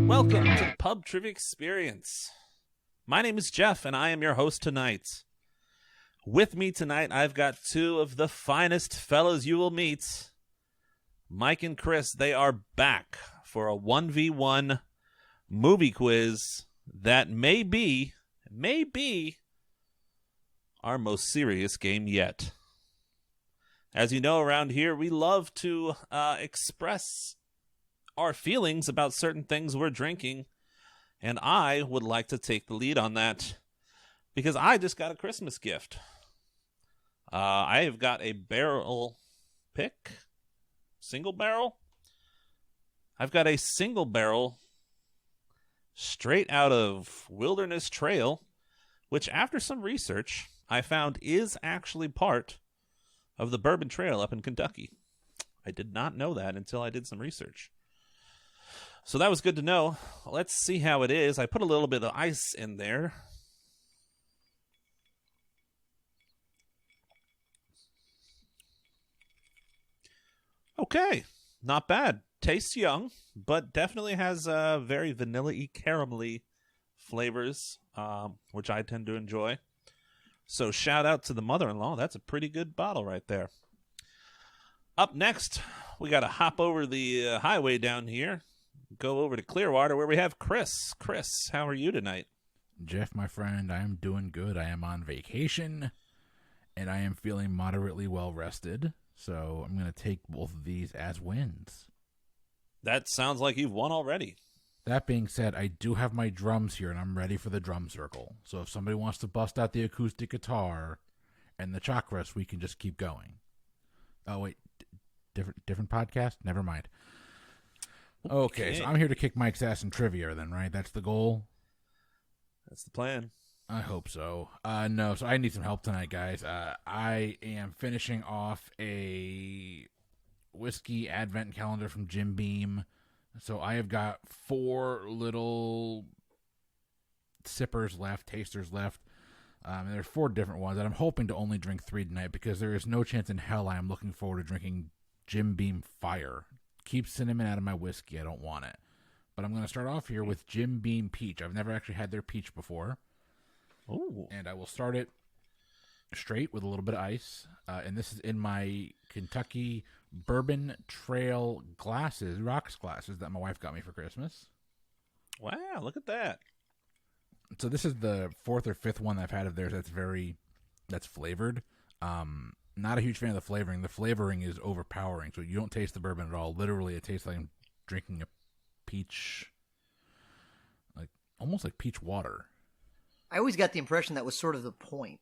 Welcome to the Pub Trivia Experience. My name is Jeff, and I am your host tonight. With me tonight, I've got two of the finest fellows you will meet. Mike and Chris, they are back for a 1v1 movie quiz that may be our most serious game yet. As you know, around here, we love to express our feelings about certain things we're drinking, and I would like to take the lead on that because I just got a Christmas gift. I have got a barrel pick, single barrel. I've got a single barrel straight out of Wilderness Trail, which after some research, I found is actually part of the Bourbon Trail up in Kentucky. I did not know that until I did some research. So that was good to know. Let's see how it is. I put a little bit of ice in there. Okay, not bad. Tastes young, but definitely has very vanilla-y, caramelly flavors, which I tend to enjoy. So shout out to the mother-in-law. That's a pretty good bottle right there. Up next, we got to hop over the highway down here, go over to Clearwater where we have Chris. Chris, how are you tonight? Jeff, my friend, I am doing good. I am on vacation, and I am feeling moderately well-rested. So I'm going to take both of these as wins. That sounds like you've won already. That being said, I do have my drums here, and I'm ready for the drum circle. So if somebody wants to bust out the acoustic guitar and the chakras, we can just keep going. Oh, wait. Different podcast? Never mind. Okay, so I'm here to kick Mike's ass in trivia then, right? That's the goal? That's the plan. I hope so. No, so I need some help tonight, guys. I am finishing off a whiskey advent calendar from Jim Beam. So I have got 4 little sippers left, tasters left. And there are 4 different ones, and I'm hoping to only drink 3 tonight because there is no chance in hell I am looking forward to drinking Jim Beam Fire. Keep cinnamon out of my whiskey. I don't want it. But I'm going to start off here with Jim Beam Peach. I've never actually had their peach before. Ooh. And I will start it straight with a little bit of ice. And this is in my Kentucky Bourbon Trail glasses, rocks glasses that my wife got me for Christmas. Wow, look at that. So this is the 4th or 5th one I've had of theirs that's flavored. Not a huge fan of the flavoring. The flavoring is overpowering, so you don't taste the bourbon at all. Literally, it tastes like I'm drinking a peach, like almost like peach water. I always got the impression that was sort of the point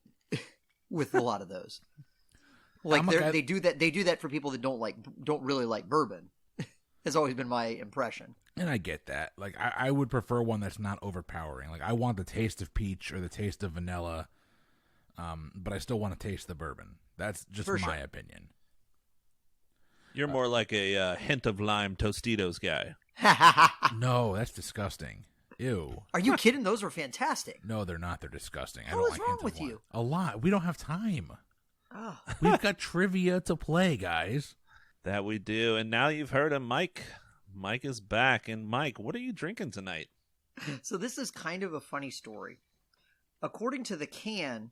with a lot of those. Like they do that for people that don't really like bourbon. Has always been my impression. And I get that. Like I would prefer one that's not overpowering. Like I want the taste of peach or the taste of vanilla, but I still want to taste the bourbon. That's just my opinion. You're more like a hint of lime Tostitos guy. No, that's disgusting. Ew. Are you kidding? Those are fantastic. No, they're not. They're disgusting. What is wrong with you? A lot. We don't have time. Oh. We've got trivia to play, guys. That we do. And now you've heard him, Mike. Mike is back. And Mike, what are you drinking tonight? So this is kind of a funny story. According to the can,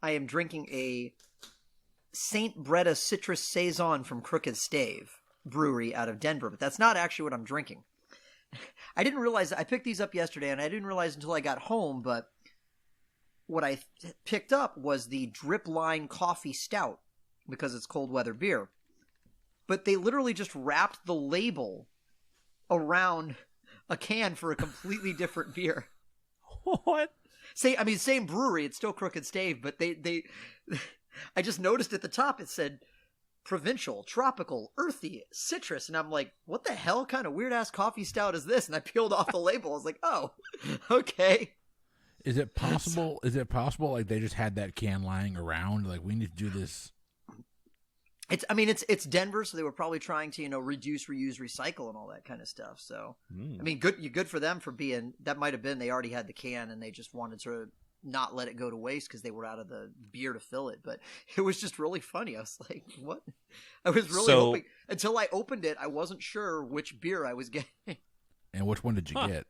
I am drinking a St. Breda Citrus Saison from Crooked Stave Brewery out of Denver. But that's not actually what I'm drinking. I didn't realize I picked these up yesterday, and I didn't realize until I got home, but what I picked up was the Drip Line Coffee Stout because it's cold weather beer. But they literally just wrapped the label around a can for a completely different beer. What? Same brewery, it's still Crooked Stave, but they I just noticed at the top it said provincial, tropical, earthy, citrus, and I'm like, what the hell kind of weird ass coffee stout is this? And I peeled off the label. I was like, oh, okay. Is it possible? Like they just had that can lying around? Like we need to do this. It's Denver, so they were probably trying to reduce, reuse, recycle, and all that kind of stuff. So good for them for being. That might have been they already had the can and they just wanted to not let it go to waste because they were out of the beer to fill it. But it was just really funny. I was like, what? I was really hoping until I opened it. I wasn't sure which beer I was getting. And which one did you get?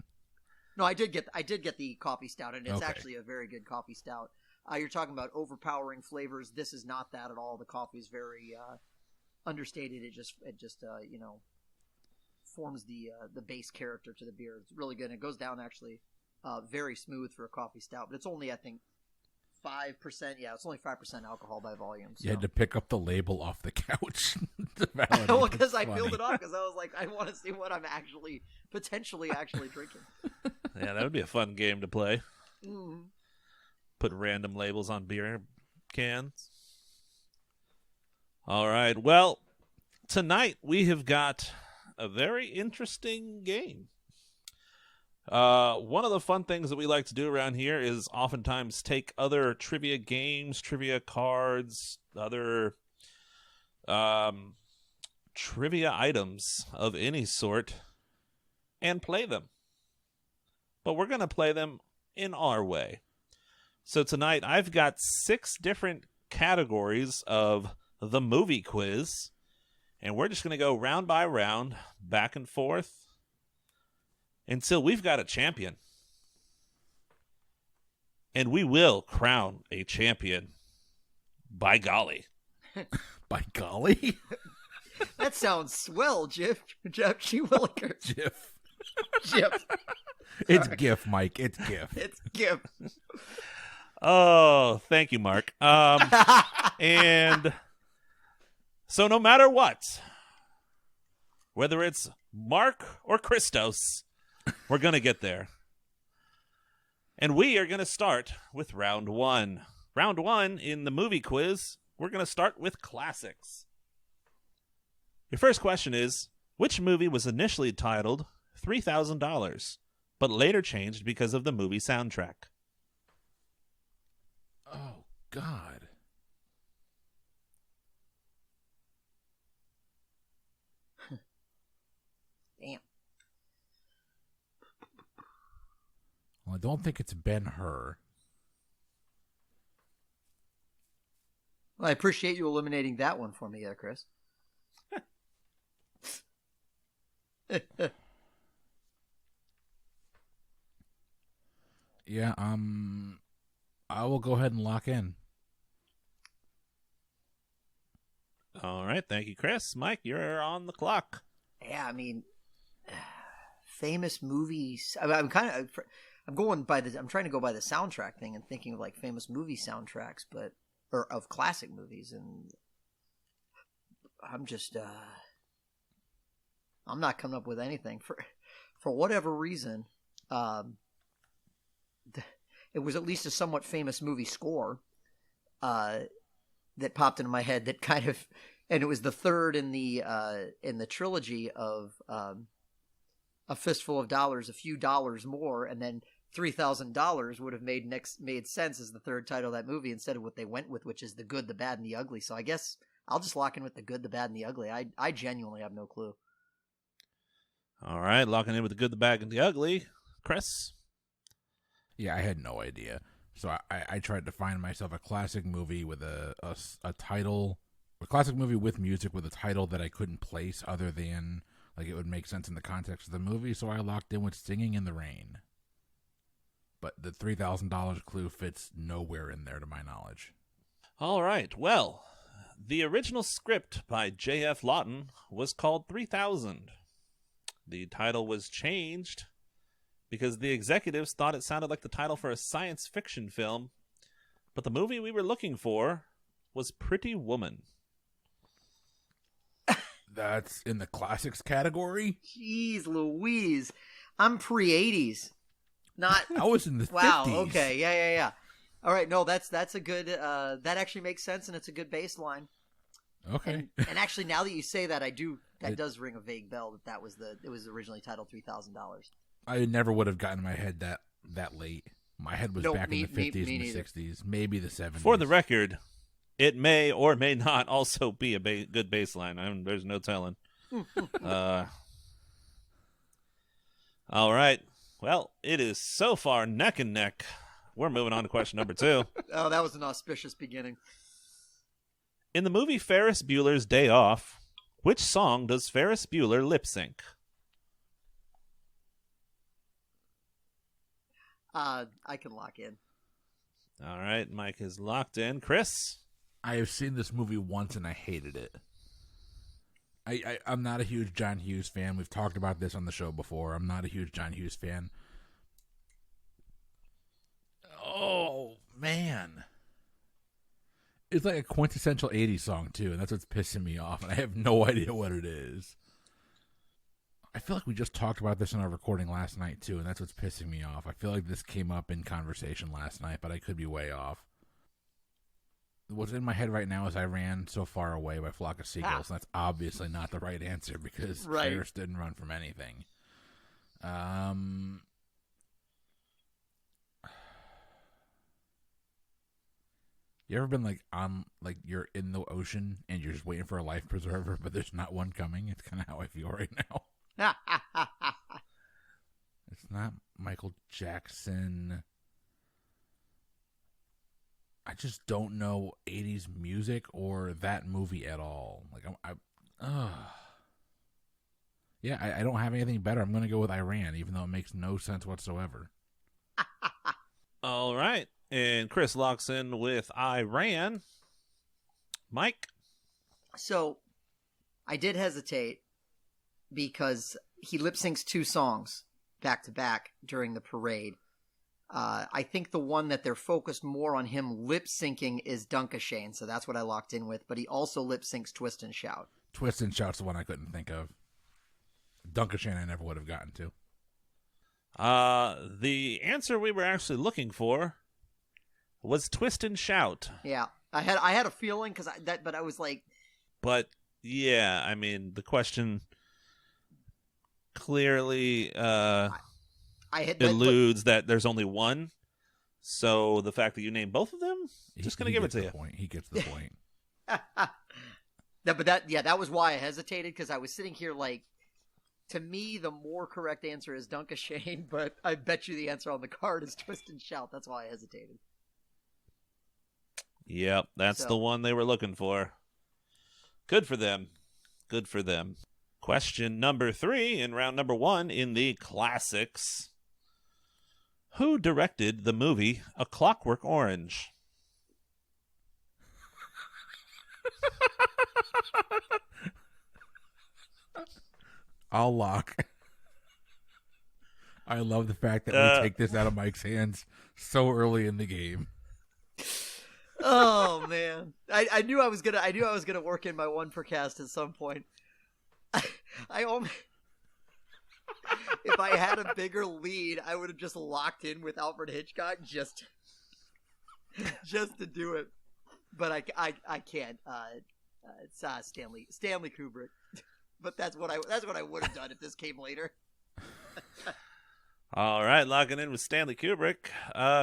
No, I did get the coffee stout, and it's Okay. actually a very good coffee stout. You're talking about overpowering flavors. This is not that at all. The coffee is very understated. It just forms the base character to the beer. It's really good. And it goes down actually very smooth for a coffee stout, but it's only, I think, 5%. Yeah, it's only 5% alcohol by volume. So. You had to pick up the label off the couch. Well, because I peeled it off because I was like, I want to see what I'm potentially drinking. Yeah, that would be a fun game to play. Mm. Put random labels on beer cans. All right. Well, tonight we have got a very interesting game. One of the fun things that we like to do around here is oftentimes take other trivia games, trivia cards, other trivia items of any sort and play them. But we're going to play them in our way. So tonight I've got 6 different categories of the movie quiz, and we're just going to go round by round, back and forth, until we've got a champion. And we will crown a champion. By golly. By golly? That sounds swell, Jeff G. Willikers. Jeff. It's GIF, Mike. It's GIF. It's GIF. Oh, thank you, Mark. And so no matter what, whether it's Mark or Christos, we're going to get there. And we are going to start with round 1. Round 1 in the movie quiz, we're going to start with classics. Your first question is, which movie was initially titled $3,000, but later changed because of the movie soundtrack? Oh, God. Damn. Well, I don't think it's Ben-Hur. Well, I appreciate you eliminating that one for me, Chris. Yeah, I will go ahead and lock in. All right, thank you, Chris. Mike, you're on the clock. Yeah, I mean, famous movies. I'm trying to go by the soundtrack thing and thinking of like famous movie soundtracks, or of classic movies, and I'm just I'm not coming up with anything for whatever reason. It was at least a somewhat famous movie score that popped into my head that kind of, and it was the third in the trilogy of A Fistful of Dollars, A Few Dollars More, and then $3,000 would have made sense as the third title of that movie instead of what they went with, which is The Good, the Bad, and the Ugly. So I guess I'll just lock in with The Good, the Bad, and the Ugly. I genuinely have no clue. All right, locking in with The Good, the Bad, and the Ugly. Chris? Yeah, I had no idea. So I tried to find myself a classic movie with a title, a classic movie with music with a title that I couldn't place other than, like, it would make sense in the context of the movie. So I locked in with Singing in the Rain. But the $3,000 clue fits nowhere in there to my knowledge. All right, well, the original script by J.F. Lawton was called 3000. The title was changed because the executives thought it sounded like the title for a science fiction film, but the movie we were looking for was Pretty Woman. That's in the classics category? Jeez Louise. I'm pre-80s. Not. I was in the Wow, 50s. okay, yeah. All right, no, that's a good, that actually makes sense, and it's a good baseline. Okay. And actually, now that you say that, that does ring a vague bell that it was originally titled $3,000. I never would have gotten in my head that late. My head was back in the 50s and the neither. 60s, maybe the 70s. For the record, it may or may not also be a good baseline. There's no telling. All right. Well, it is so far neck and neck. We're moving on to question number 2. Oh, that was an auspicious beginning. In the movie Ferris Bueller's Day Off, which song does Ferris Bueller lip sync? I can lock in. All right, Mike is locked in. Chris? I have seen this movie once and I hated it. I'm not a huge John Hughes fan. We've talked about this on the show before. I'm not a huge John Hughes fan. Oh, man. It's like a quintessential 80s song, too, and that's what's pissing me off, and I have no idea what it is. I feel like we just talked about this in our recording last night, too, and that's what's pissing me off. I feel like this came up in conversation last night, but I could be way off. What's in my head right now is I Ran So Far Away by Flock of Seagulls, and that's obviously not the right answer because Cyrus didn't run from anything. You ever been you're in the ocean and you're just waiting for a life preserver, but there's not one coming? It's kind of how I feel right now. It's not Michael Jackson. I just don't know 80s music or that movie at all. I don't have anything better. I'm going to go with Iran, even though it makes no sense whatsoever. All right. And Chris locks in with Iran. Mike? So, I did hesitate because he lip syncs 2 songs back to back during the parade. I think the one that they're focused more on him lip syncing is Dunkashane, so that's what I locked in with. But he also lip syncs Twist and Shout. Twist and Shout's the one I couldn't think of. Dunkashane I never would have gotten to. The answer we were actually looking for was Twist and Shout. Yeah, I had a feeling but I was like, but yeah, I mean the question clearly alludes that there's only one. So the fact that you named both of them, just gonna give it to you. He gets the point. That was why I hesitated, because I was sitting here like, to me, the more correct answer is Dunkashane, but I bet you the answer on the card is Twist and Shout. That's why I hesitated. Yep, that's the one they were looking for. Good for them. Good for them. Question number 3 in round number 1 in the classics. Who directed the movie A Clockwork Orange? I'll lock. I love the fact that we take this out of Mike's hands so early in the game. Oh man, I knew I was gonna work in my one per cast at some point. I almost, if I had a bigger lead, I would have just locked in with Alfred Hitchcock just to do it. But I can't. It's Stanley Kubrick. But that's what I would have done if this came later. All right, locking in with Stanley Kubrick.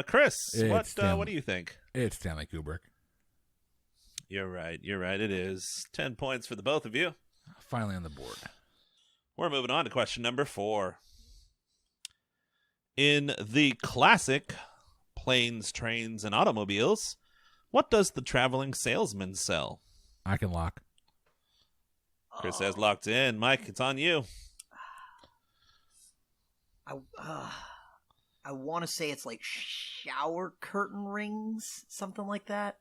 Chris, what do you think? It's Stanley Kubrick. You're right. It is 10 points for the both of you. Finally on the board. We're moving on to question number 4. In the classic Planes, Trains, and Automobiles, what does the traveling salesman sell? I can lock. Chris has locked in. Mike, it's on you. I want to say it's like shower curtain rings, something like that.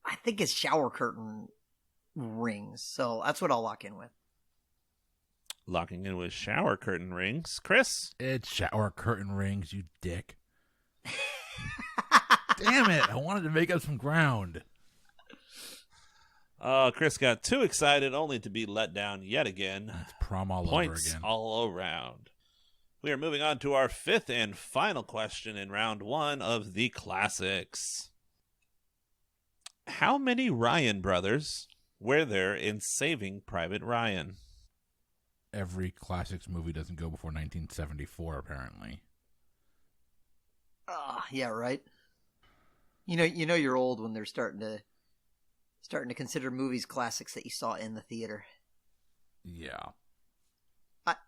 I think it's shower curtain rings, so that's what I'll lock in with. Locking in with shower curtain rings. Chris? It's shower curtain rings, you dick. Damn it, I wanted to make up some ground. Chris got too excited only to be let down yet again. It's prom all Points over again. all around. We are moving on to our 5th and final question in round 1 of the classics. How many Ryan brothers were there in Saving Private Ryan? Every classics movie doesn't go before 1974, apparently. Yeah, right. You know you're old when they're starting to consider movies classics that you saw in the theater. Yeah.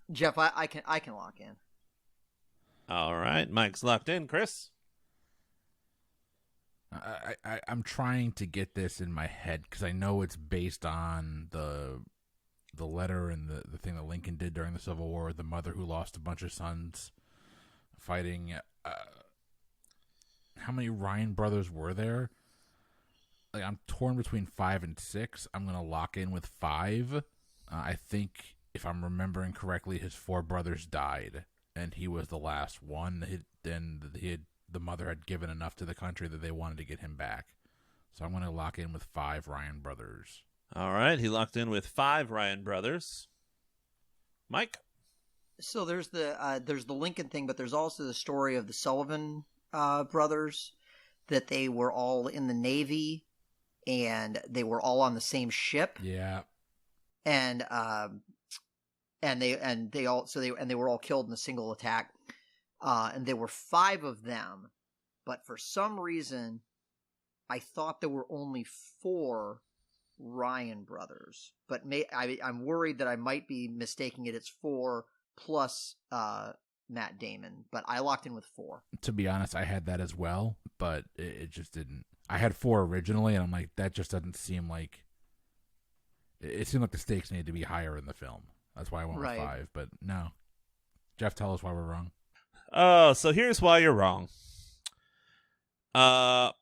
Jeff, I can lock in. All right, Mike's locked in. Chris? I'm trying to get this in my head because I know it's based on the letter and the thing that Lincoln did during the Civil War, the mother who lost a bunch of sons fighting. How many Ryan brothers were there? Like, I'm torn between 5 and 6. I'm going to lock in with 5. I think, if I'm remembering correctly, his 4 brothers died, and he was the last one. The mother had given enough to the country that they wanted to get him back. So I'm going to lock in with 5 Ryan brothers. All right, he locked in with 5 Ryan brothers. Mike? So there's the Lincoln thing, but there's also the story of the Sullivan brothers, that they were all in the Navy and they were all on the same ship. Yeah. And they were all killed in a single attack. And there were 5 of them, but for some reason I thought there were only 4 Ryan brothers. But I'm worried that I might be mistaking it. It's 4 plus Matt Damon, but I locked in with 4. To be honest, I had that as well, but it just didn't. I had 4 originally, and I'm like, that just doesn't seem like. It seemed like the stakes needed to be higher in the film. That's why I went with 5. But no, Jeff, tell us why we're wrong. Oh, so here's why you're wrong. The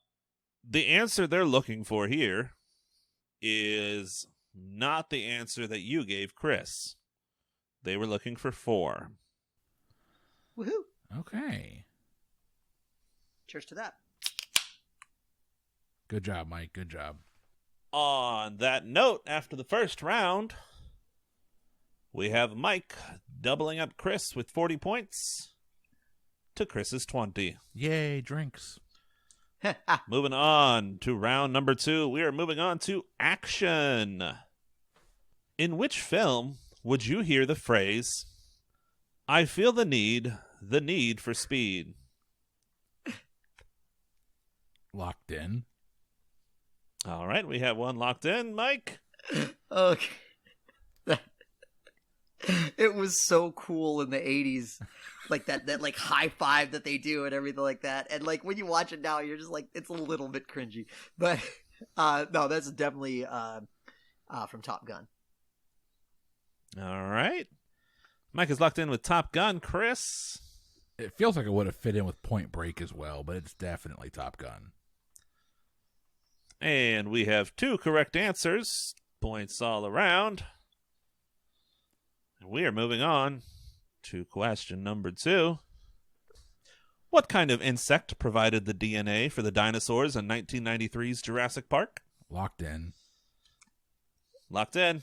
answer they're looking for here is not the answer that you gave Chris. They were looking for 4. Woohoo! Okay. Cheers to that. Good job, Mike. Good job. On that note, after the first round, we have Mike doubling up Chris with 40 points to Chris's 20. Yay, drinks. Moving on to round number 2, we are moving on to action. In which film would you hear the phrase, "I feel the need for speed"? Locked in. All right, we have one locked in. Mike? Okay. It was so cool in the 80s. Like that like high five that they do and everything like that. And like when you watch it now, you're just like, it's a little bit cringy. But no, that's definitely from Top Gun. All right. Mike is locked in with Top Gun. Chris? It feels like it would have fit in with Point Break as well, but it's definitely Top Gun. And we have 2 correct answers. Points all around. And we are moving on to question number 2. What kind of insect provided the DNA for the dinosaurs in 1993's Jurassic Park? Locked in. Locked in.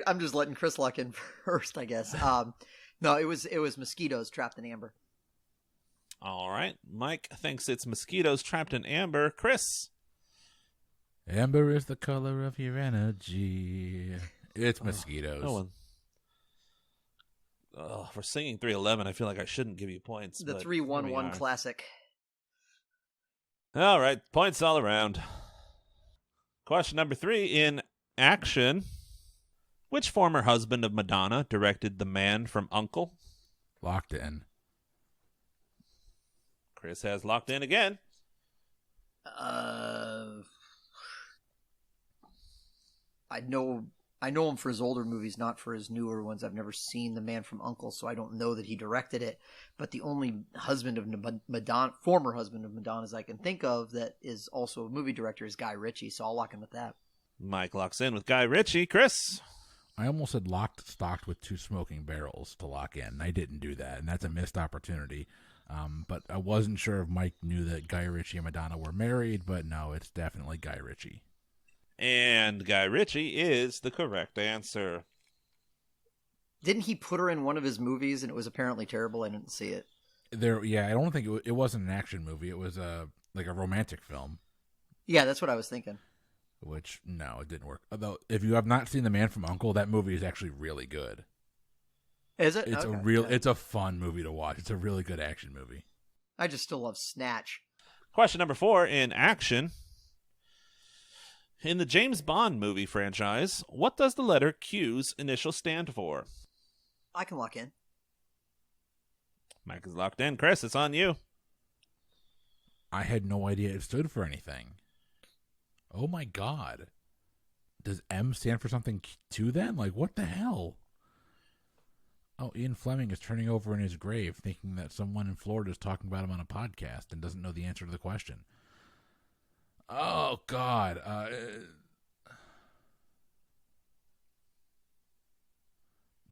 I'm just letting Chris lock in first, I guess. No, it was mosquitoes trapped in amber. All right. Mike thinks it's mosquitoes trapped in amber. Chris? Amber is the color of your energy. It's mosquitoes. No one. For singing 311, I feel like I shouldn't give you points. The but 311 classic. All right. Points all around. Question number 3 in action. Which former husband of Madonna directed The Man from U.N.C.L.E.? Locked in. Chris has locked in again. I know him for his older movies, not for his newer ones. I've never seen The Man from U.N.C.L.E., so I don't know that he directed it. But the only husband of Madonna, former husband of Madonna's I can think of that is also a movie director is Guy Ritchie, so I'll lock in with that. Mike locks in with Guy Ritchie. Chris? I almost had stocked with 2 smoking barrels to lock in. I didn't do that, and that's a missed opportunity. But I wasn't sure if Mike knew that Guy Ritchie and Madonna were married, but no, it's definitely Guy Ritchie. And Guy Ritchie is the correct answer. Didn't he put her in one of his movies and it was apparently terrible? I didn't see it. I don't think it wasn't an action movie. It was like a romantic film. Yeah, that's what I was thinking. Which, no, it didn't work. Although, if you have not seen The Man from U.N.C.L.E., that movie is actually really good. Is it? It's It's a fun movie to watch. It's a really good action movie. I just still love Snatch. Question number 4 in action. In the James Bond movie franchise, what does the letter Q's initial stand for? I can lock in. Mike is locked in. Chris, it's on you. I had no idea it stood for anything. Oh my god. Does M stand for something too then? Like, what the hell? Oh, Ian Fleming is turning over in his grave thinking that someone in Florida is talking about him on a podcast and doesn't know the answer to the question. Oh, God.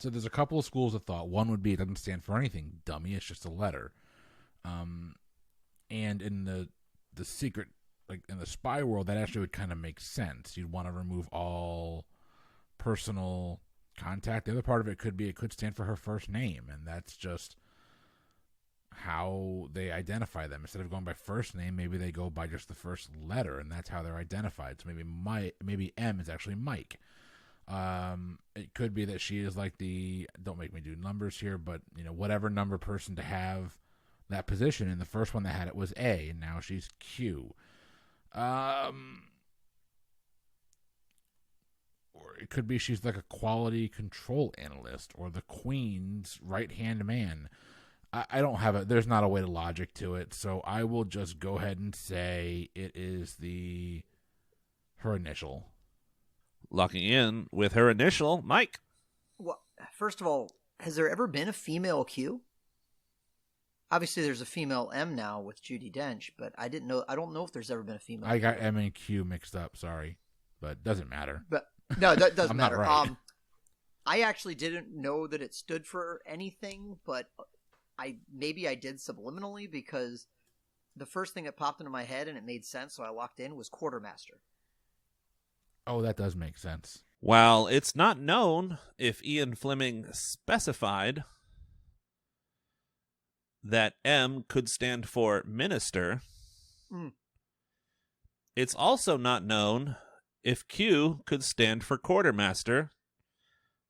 So there's a couple of schools of thought. One would be it doesn't stand for anything, dummy. It's just a letter. And in the secret, like in the spy world, that actually would kind of make sense. You'd want to remove all personal contact. The other part of it could be it could stand for her first name, and that's just how they identify them. Instead of going by first name, maybe they go by just the first letter, and that's how they're identified. So maybe M is actually Mike. It could be that she is like don't make me do numbers here, but whatever number person to have that position, and the first one that had it was A, and now she's Q. Or it could be she's like a quality control analyst or the Queen's right-hand man. I don't have it. There's not a way to logic to it, so I will just go ahead and say it is her initial. Locking in with her initial, Mike. Well, first of all, has there ever been a female Q? Obviously, there's a female M now with Judi Dench, but I don't know if there's ever been a female. I got M and Q mixed up. Sorry, but doesn't matter. But no, that doesn't I'm matter. Not right. I actually didn't know that it stood for anything, but maybe I did subliminally, because the first thing that popped into my head and it made sense, so I locked in, was quartermaster. Oh, that does make sense. While it's not known if Ian Fleming specified that M could stand for minister, it's also not known if Q could stand for quartermaster.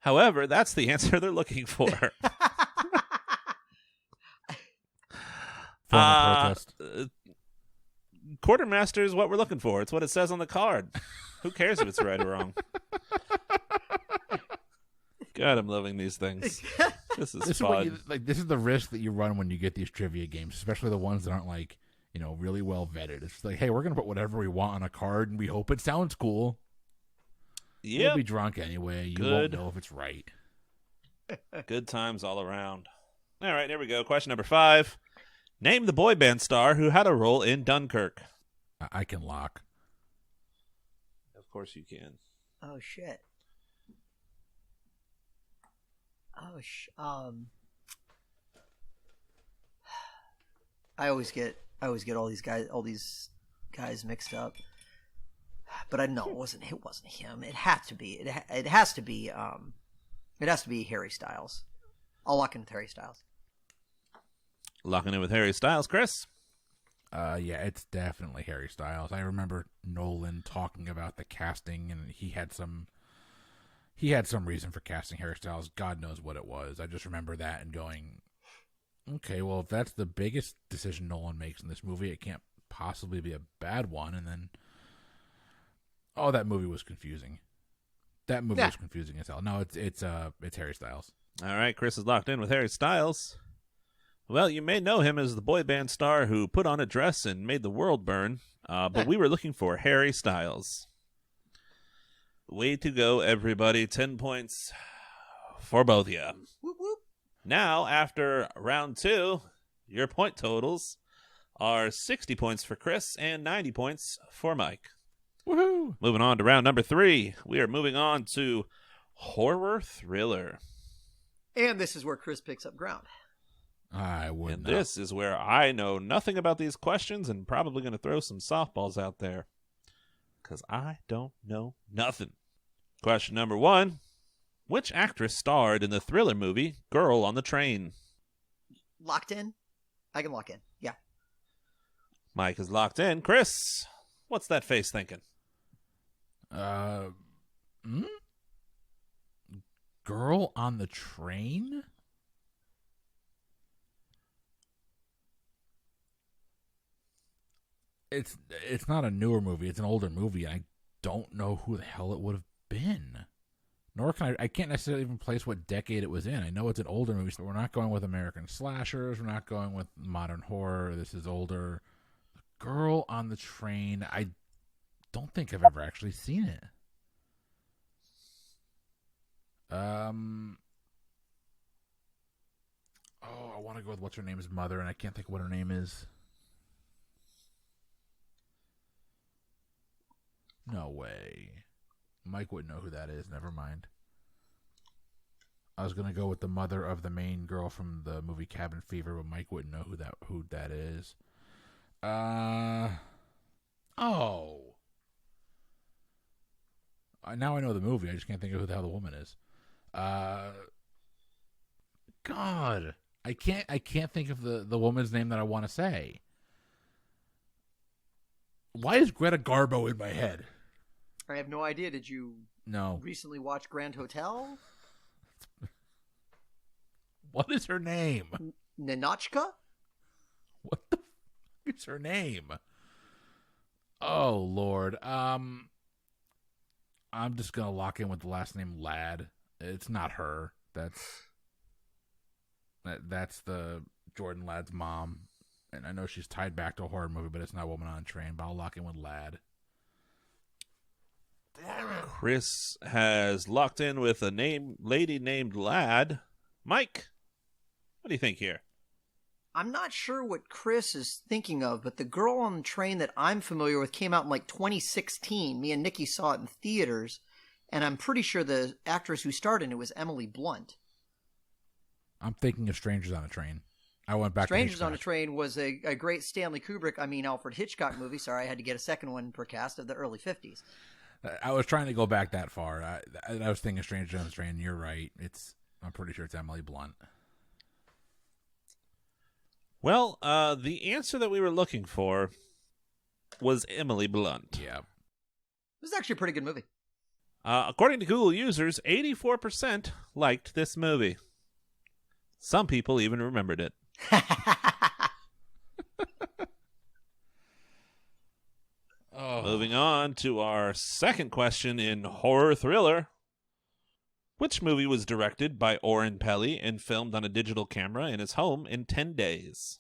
However, that's the answer they're looking for. Protest. Quartermaster is what we're looking for. It's what it says on the card. Who cares if it's right or wrong? God, I'm loving these things. This is fun. This is the risk that you run when you get these trivia games, especially the ones that aren't really well vetted. It's like, hey, we're gonna put whatever we want on a card, and we hope it sounds cool. Yeah, you'll be drunk anyway. You won't know if it's right. Good times all around. All right, here we go. Question number 5. Name the boy band star who had a role in Dunkirk. I can lock. Of course you can. Oh shit. I always get all these guys mixed up. But I know it wasn't him. It has to be Harry Styles. I'll lock in with Harry Styles. Locking in with Harry Styles, Chris? Yeah, it's definitely Harry Styles. I remember Nolan talking about the casting, and he had some reason for casting Harry Styles. God knows what it was. I just remember that and going, okay, well, if that's the biggest decision Nolan makes in this movie, it can't possibly be a bad one. And then, that movie was confusing. That movie was confusing as hell. No, it's Harry Styles. All right, Chris is locked in with Harry Styles. Well, you may know him as the boy band star who put on a dress and made the world burn, but we were looking for Harry Styles. Way to go, everybody. 10 points for both of you. Whoop, whoop. Now, after round 2, your point totals are 60 points for Chris and 90 points for Mike. Woohoo! Moving on to round number 3. We are moving on to horror thriller. And this is where Chris picks up ground. I would And not. this is where I know nothing about these questions and probably going to throw some softballs out there. Because I don't know nothing. Question number 1. Which actress starred in the thriller movie Girl on the Train? Locked in? I can lock in. Yeah. Mike is locked in. Chris, what's that face thinking? Girl on the Train? It's not a newer movie. It's an older movie. I don't know who the hell it would have been. Nor can I can't necessarily even place what decade it was in. I know it's an older movie, but we're not going with American slashers. We're not going with modern horror. This is older. Girl on the Train. I don't think I've ever actually seen it. to go with what's her name's mother, and I can't think of what her name is. No way. Mike wouldn't know who that is. Never mind. I was going to go with the mother of the main girl from the movie Cabin Fever, but Mike wouldn't know who that is. Oh. Now I know the movie. I just can't think of who the hell the woman is. God. I can't think of the woman's name that I want to say. Why is Greta Garbo in my head? I have no idea. Did you recently watch Grand Hotel? What is her name? Ninochka? What the fuck is her name? Oh, Lord. I'm just going to lock in with the last name Ladd. It's not her. That's the Jordan Ladd's mom. And I know she's tied back to a horror movie, but it's not Woman on a Train. But I'll lock in with Ladd. Chris has locked in with a lady named Ladd. Mike, what do you think here? I'm not sure what Chris is thinking of, but the girl on the train that I'm familiar with came out in like 2016. Me and Nikki saw it in theaters, and I'm pretty sure the actress who starred in it was Emily Blunt. I'm thinking of Strangers on a Train. I went back Strangers to on a Train was a great Alfred Hitchcock movie. Sorry, I had to get a second one per cast of the early 50s. I was trying to go back that far. I was thinking Strangers on a Train. You're right. I'm pretty sure it's Emily Blunt. Well, the answer that we were looking for was Emily Blunt. Yeah. It was actually a pretty good movie. According to Google users, 84% liked this movie. Some people even remembered it. Moving on to our second question in Horror Thriller. Which movie was directed by Oren Peli and filmed on a digital camera in his home in 10 days?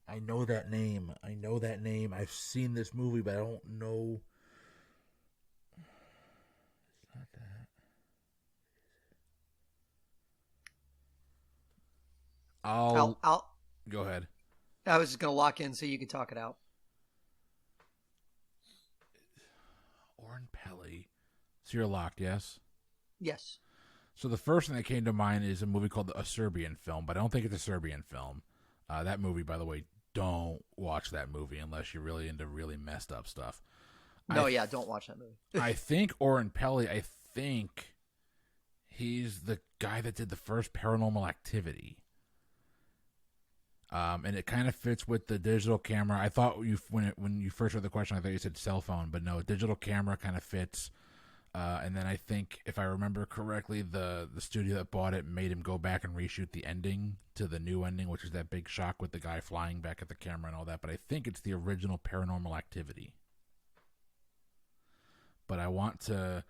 I know that name. I've seen this movie, but I don't know. It's not that. I'll Go ahead. I was just going to lock in so you could talk it out. Oren Peli. So you're locked, yes? Yes. So the first thing that came to mind is a movie called A Serbian Film, but I don't think it's a Serbian film. That movie, by the way, don't watch that movie unless you're really into really messed up stuff. No, don't watch that movie. I think Oren Peli, he's the guy that did the first Paranormal Activity. And it kind of fits with the digital camera. I thought when you first heard the question, I thought you said cell phone, but no, digital camera kind of fits. And then I think, if I remember correctly, the studio that bought it made him go back and reshoot the ending to the new ending, which is that big shock with the guy flying back at the camera and all that. But I think it's the original Paranormal Activity. But I want to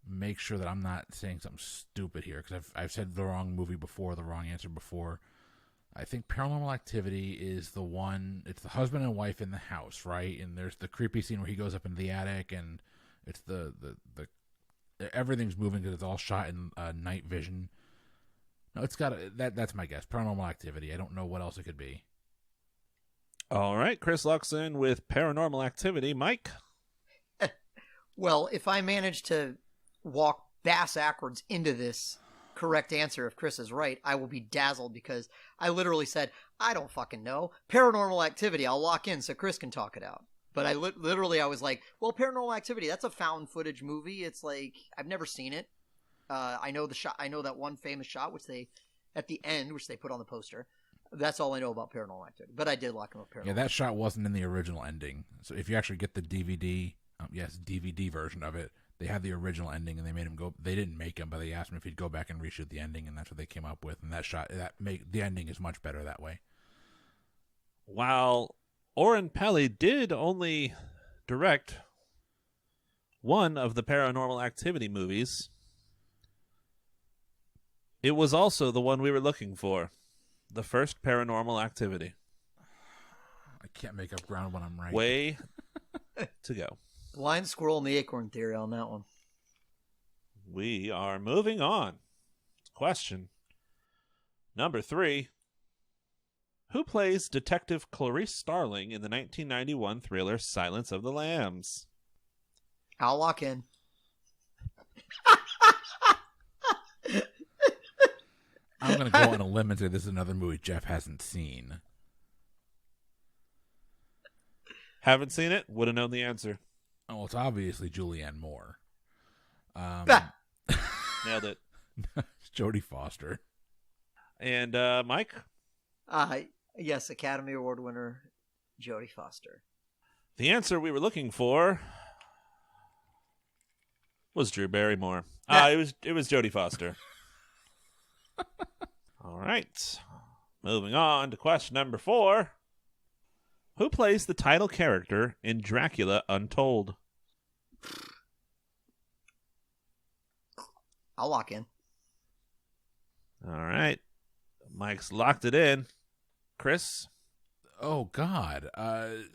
make sure that I'm not saying something stupid here, because I've said the wrong movie before, the wrong answer before. I think Paranormal Activity is the one. It's the husband and wife in the house, right? And there's the creepy scene where he goes up into the attic, and it's the everything's moving because it's all shot in night vision. No, it's got that's my guess. Paranormal Activity. I don't know what else it could be. All right, Chris locks in with Paranormal Activity. Mike? Well, if I manage to walk backwards into this correct answer, if Chris is right, I will be dazzled, because I literally said, I don't fucking know. Paranormal Activity, I'll lock in so Chris can talk it out. But I was like, well, Paranormal Activity, that's a found footage movie. It's like, I've never seen it. I know the shot. I know that one famous shot, at the end, which they put on the poster. That's all I know about Paranormal Activity. But I did lock him up. Paranormal. Yeah, that shot wasn't in the original ending. So if you actually get the DVD, DVD version of it, they had the original ending, and they made him go. They didn't make him, but they asked him if he'd go back and reshoot the ending, and that's what they came up with. And the ending is much better that way. While Oren Peli did only direct one of the Paranormal Activity movies, it was also the one we were looking for, the first Paranormal Activity. I can't make up ground when I'm right. Way to go. Blind squirrel and the acorn theory on that one. We are moving on. Question number 3. Who plays Detective Clarice Starling in the 1991 thriller Silence of the Lambs? I'll lock in. I'm going to go on a limb and say this is another movie Jeff hasn't seen. Haven't seen it? Would have known the answer. Oh, well, it's obviously Julianne Moore. Nailed it. It's Jodie Foster. And Mike? Yes, Academy Award winner Jodie Foster. The answer we were looking for was Drew Barrymore. It was Jodie Foster. All right. Moving on to question number 4. Who plays the title character in Dracula Untold? I'll lock in. All right. Mike's locked it in. Chris? Oh God!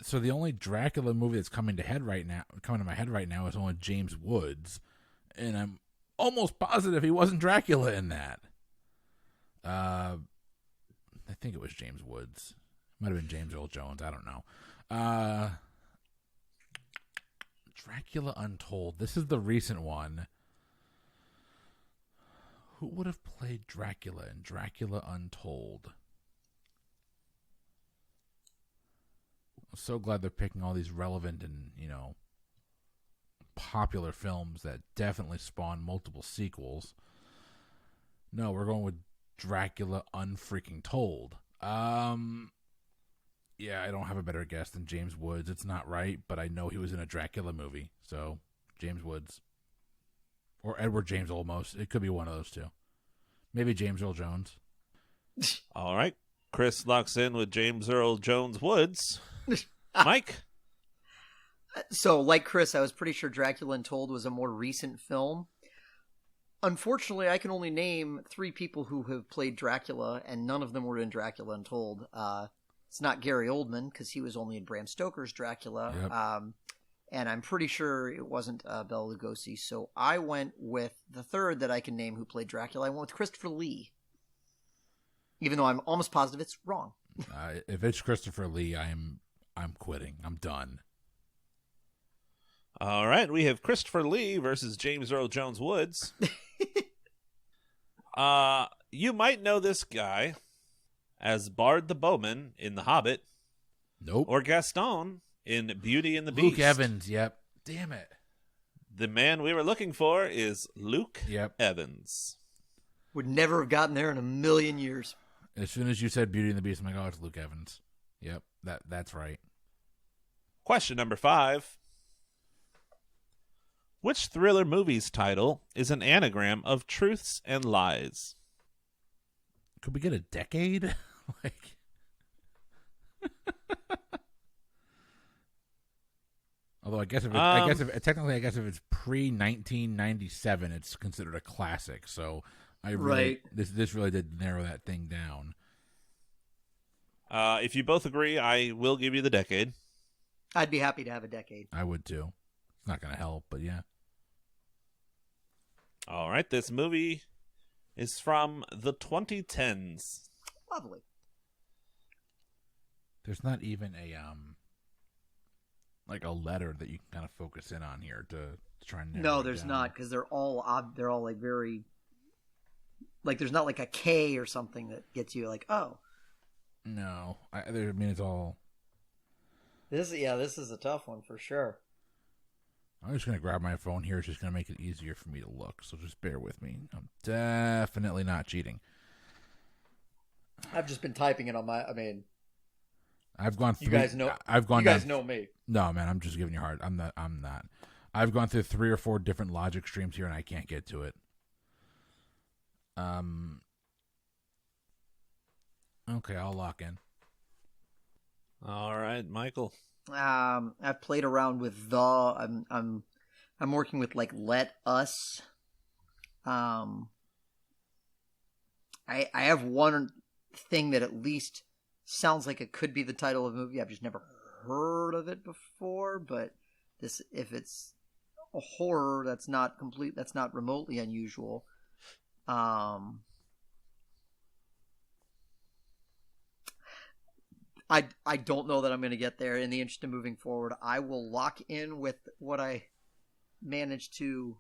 So the only Dracula movie that's coming to my head right now, is only James Woods, and I'm almost positive he wasn't Dracula in that. I think it was James Woods. Might have been James Earl Jones. I don't know. Dracula Untold. This is the recent one. Who would have played Dracula in Dracula Untold? I'm so glad they're picking all these relevant and, popular films that definitely spawn multiple sequels. No, we're going with Dracula Unfreaking Told. Yeah, I don't have a better guess than James Woods. It's not right, but I know he was in a Dracula movie. So, James Woods. Or Edward James Olmos. It could be one of those two. Maybe James Earl Jones. All right. Chris locks in with James Earl Jones Woods. Mike? So, like Chris, I was pretty sure Dracula Untold was a more recent film. Unfortunately, I can only name 3 people who have played Dracula, and none of them were in Dracula Untold. It's not Gary Oldman, because he was only in Bram Stoker's Dracula. Yep. And I'm pretty sure it wasn't Bela Lugosi. So I went with the third that I can name who played Dracula. I went with Christopher Lee. Even though I'm almost positive it's wrong. If it's Christopher Lee, I'm quitting. I'm done. All right, we have Christopher Lee versus James Earl Jones Woods. You might know this guy as Bard the Bowman in The Hobbit. Nope. Or Gaston in Beauty and the Beast. Luke Evans, yep. Damn it. The man we were looking for is Luke Evans. Would never have gotten there in a million years. As soon as you said Beauty and the Beast, I'm like, oh, it's Luke Evans. Yep, that's right. Question number 5. Which thriller movie's title is an anagram of truths and lies? Could we get a decade? Although I guess if it's pre-1997, it's considered a classic. So this really did narrow that thing down. If you both agree, I will give you the decade. I'd be happy to have a decade. I would too. It's not going to help, but yeah. All right, this movie is from the 2010s. Lovely. There's not even a a letter that you can kind of focus in on here to try and narrow No, it there's down. not, because they're all like very, like there's not like a K or something that gets you like, oh. No, it's all. This is a tough one for sure. I'm just going to grab my phone here. It's just going to make it easier for me to look. So just bear with me. I'm definitely not cheating. I've just been typing it on my. I've gone through. You guys know. You guys know me. No, man. I'm just giving you a hard. I'm not. I've gone through 3 or 4 different logic streams here, and I can't get to it. Okay, I'll lock in. All right, Michael. I've played around with the. I'm working with like Let Us. I have one thing that at least sounds like it could be the title of a movie. I've just never heard of it before, but if it's a horror, that's not remotely unusual. I don't know that I'm going to get there. In the interest of moving forward, I will lock in with what I managed to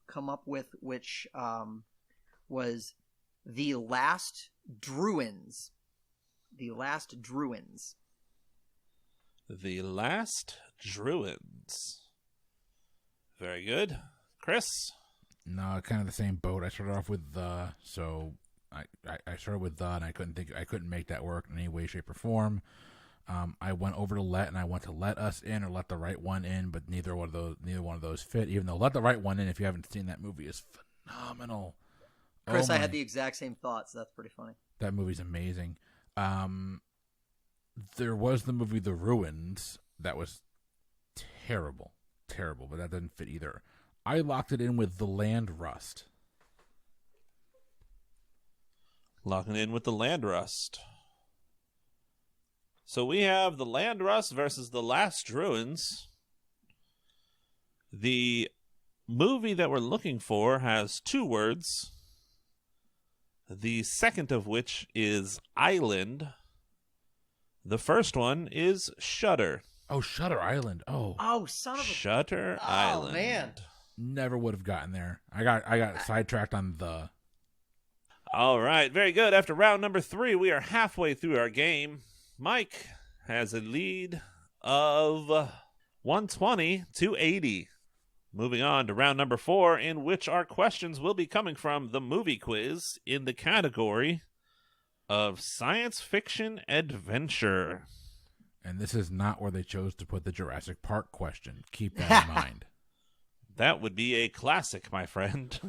come up with, which was The Last Druins. The Last Druins. The Last Druids. Very good. Chris? No, kind of the same boat. I started off with the, so I started with the, and I couldn't make that work in any way, shape, or form. I went over to Let, and I went to Let Us In or Let the Right One In, but neither one of those fit. Even though Let the Right One In, if you haven't seen that movie, is phenomenal. Chris, I had the exact same thoughts. That's pretty funny. That movie's amazing. There was the movie The Ruins that was terrible, but that doesn't fit either. I locked it in with The Land Rust. Locking in with The Land Rust. So we have The Land Rust versus The Last Druids. The movie that we're looking for has 2 words. The second of which is Island. The first one is Shutter. Oh, Shutter Island. Oh, son of a... Shutter Island. Oh, man. Never would have gotten there. I got sidetracked on the... All right, very good. After round number 3, we are halfway through our game. Mike has a lead of 120 to 80. Moving on to round number 4, in which our questions will be coming from the movie quiz in the category of science fiction adventure. And this is not where they chose to put the Jurassic Park question. Keep that in mind. That would be a classic, my friend.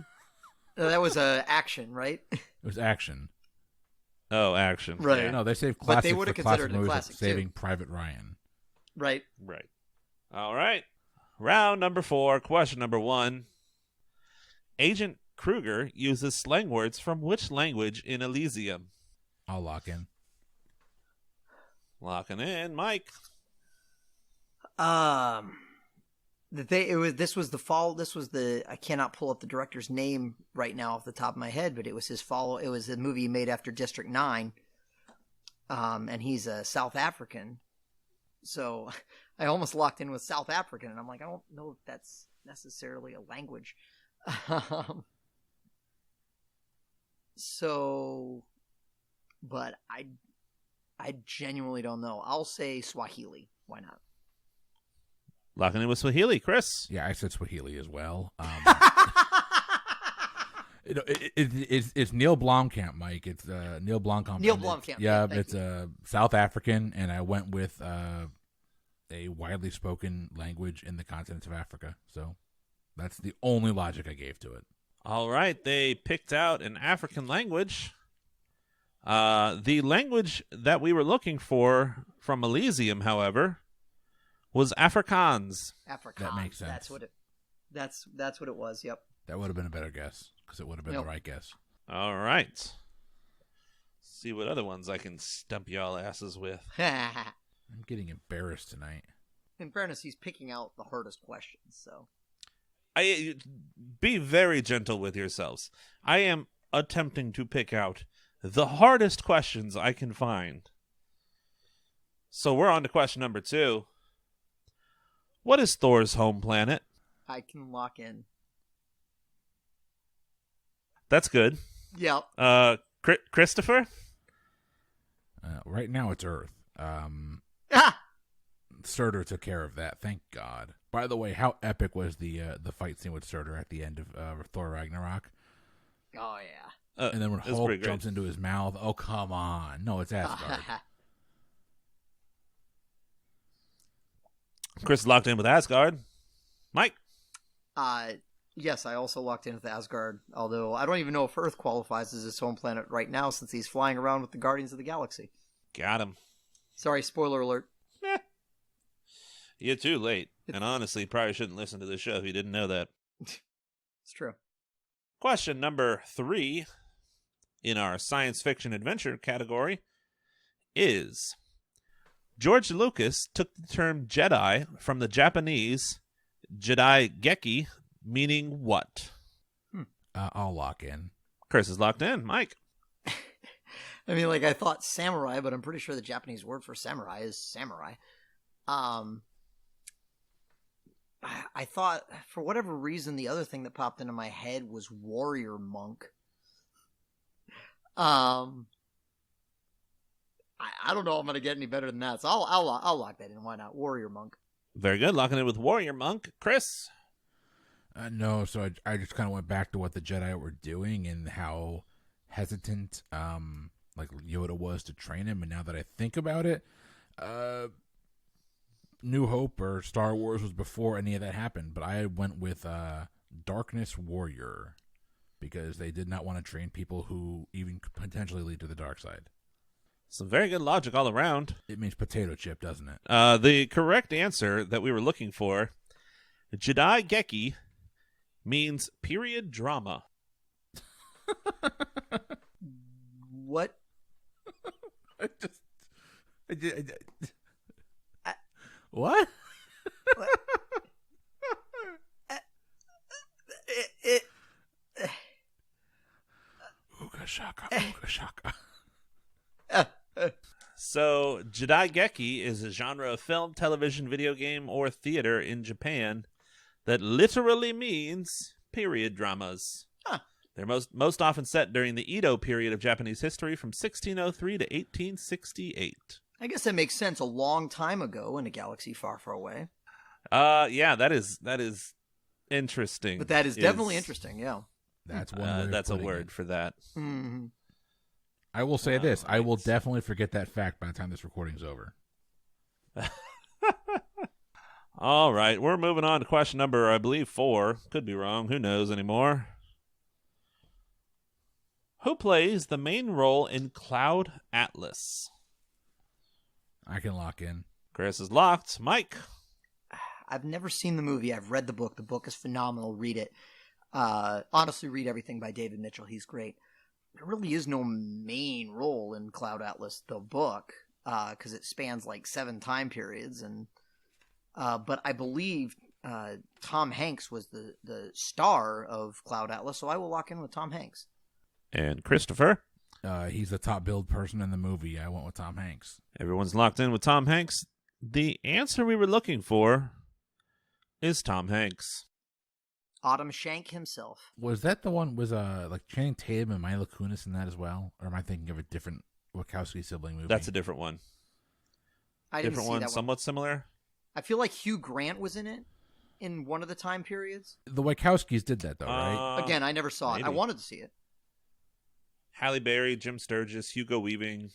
That was action, right? It was action. Oh, action. Right. Yeah. No, they saved But classic they would have for classic considered it movies like classic, too. Saving Private Ryan. Right. Right. All right. Round number 4, question number 1. Agent Kruger uses slang words from which language in Elysium? I'll lock in. Locking in. Mike. This was the I cannot pull up the director's name right now off the top of my head, but it was it was a movie made after District 9. And he's a South African. So I almost locked in with South African, and I'm like, I don't know if that's necessarily a language. But I genuinely don't know. I'll say Swahili. Why not? Locking in with Swahili. Chris. Yeah, I said Swahili as well. It's Neil Blomkamp, Mike. It's Neil Blomkamp. Neil Blomkamp. Yeah, it's South African, and I went with a widely spoken language in the continent of Africa. So that's the only logic I gave to it. All right. They picked out an African language. The language that we were looking for from Elysium, however, was Afrikaans. Afrikaans. That makes sense. That's what it was. Yep. That would have been a better guess because it would have been the right guess. All right. See what other ones I can stump y'all asses with. I'm getting embarrassed tonight. In fairness, he's picking out the hardest questions. So, be very gentle with yourselves. I am attempting to pick out the hardest questions I can find. So we're on to question number 2. What is Thor's home planet? I can lock in. That's good. Yep. Christopher? Right now it's Earth. Surtur took care of that, thank God. By the way, how epic was the fight scene with Surtur at the end of Thor Ragnarok? Oh, yeah. And then when Hulk jumps into his mouth, oh, come on. No, it's Asgard. Chris locked in with Asgard. Mike? Yes, I also locked in with Asgard, although I don't even know if Earth qualifies as his home planet right now since he's flying around with the Guardians of the Galaxy. Got him. Sorry, spoiler alert. You're too late. And honestly, probably shouldn't listen to the show if you didn't know that. It's true. Question number 3 in our science fiction adventure category is: George Lucas took the term Jedi from the Japanese Jedi Geki, meaning what? I'll lock in. Chris is locked in. Mike. I mean, like, I thought samurai, but I'm pretty sure the Japanese word for samurai is samurai. I thought, for whatever reason, the other thing that popped into my head was warrior monk. I don't know if I'm going to get any better than that, so I'll lock that in. Why not? Warrior monk. Very good. Locking in with warrior monk. Chris. No, so I just kind of went back to what the Jedi were doing and how hesitant like Yoda was to train him. And now that I think about it, New Hope or Star Wars was before any of that happened. But I went with Darkness Warrior because they did not want to train people who even could potentially lead to the dark side. Some very good logic all around. It means potato chip, doesn't it? The correct answer that we were looking for, Jedi Geki, means period drama. What? What? Ooga shaka, ooga shaka. So, Jedi Geki is a genre of film, television, video game, or theater in Japan that literally means period dramas. Huh. They're most often set during the Edo period of Japanese history from 1603 to 1868. I guess that makes sense. A long time ago in a galaxy far, far away. Yeah, that is interesting. But that is definitely interesting, yeah. That's one. That's a word for that. Mm-hmm. I will say this. I will right. definitely forget that fact by the time this recording's over. All right, we're moving on to question number, I believe, 4. Could be wrong. Who knows anymore? Who plays the main role in Cloud Atlas? I can lock in. Chris is locked. Mike. I've never seen the movie. I've read the book. The book is phenomenal. Read it. Honestly, read everything by David Mitchell. He's great. There really is no main role in Cloud Atlas, the book, because it spans like 7 time periods. But I believe Tom Hanks was the star of Cloud Atlas, so I will lock in with Tom Hanks. And Christopher. He's the top billed person in the movie. I went with Tom Hanks. Everyone's locked in with Tom Hanks. The answer we were looking for is Tom Hanks. Autumn Shank himself. Was that the one? Was like Channing Tatum and Mila Kunis in that as well? Or am I thinking of a different Wachowski sibling movie? That's a different one. I didn't Different see one, that one. somewhat similar. I feel like Hugh Grant was in it in one of the time periods. The Wachowskis did that though, right? Again, I never saw it. I maybe. wanted to see it. Halle Berry, Jim Sturgis, Hugo Weaving.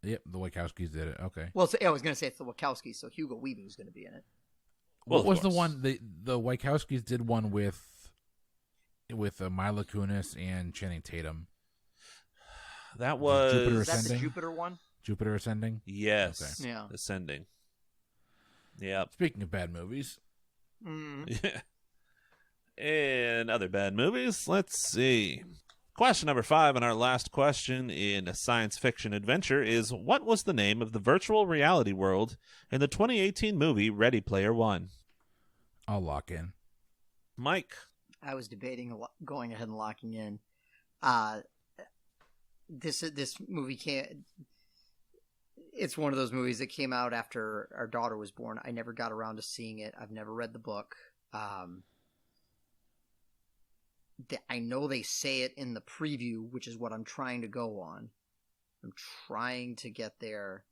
Yep, the Wachowskis did it. Okay. Well, I was going to say it's the Wachowskis, so Hugo Weaving is going to be in it. Well, What was of the course. one? The Wachowskis did one with Mila Kunis and Channing Tatum. That was Jupiter Is that the Ascending? Jupiter one? Jupiter Ascending. Yes. Yeah. Ascending. Yep. Speaking of bad movies, Mm. Yeah. And other bad movies. Let's see. Question number 5 and our last question in science fiction adventure is, what was the name of the virtual reality world in the 2018 movie Ready Player One? I'll lock in. Mike. I was debating going ahead and locking in. This movie came. It's one of those movies that came out after our daughter was born. I never got around to seeing it. I've never read the book. I know they say it in the preview, which is what I'm trying to go on. I'm trying to get there.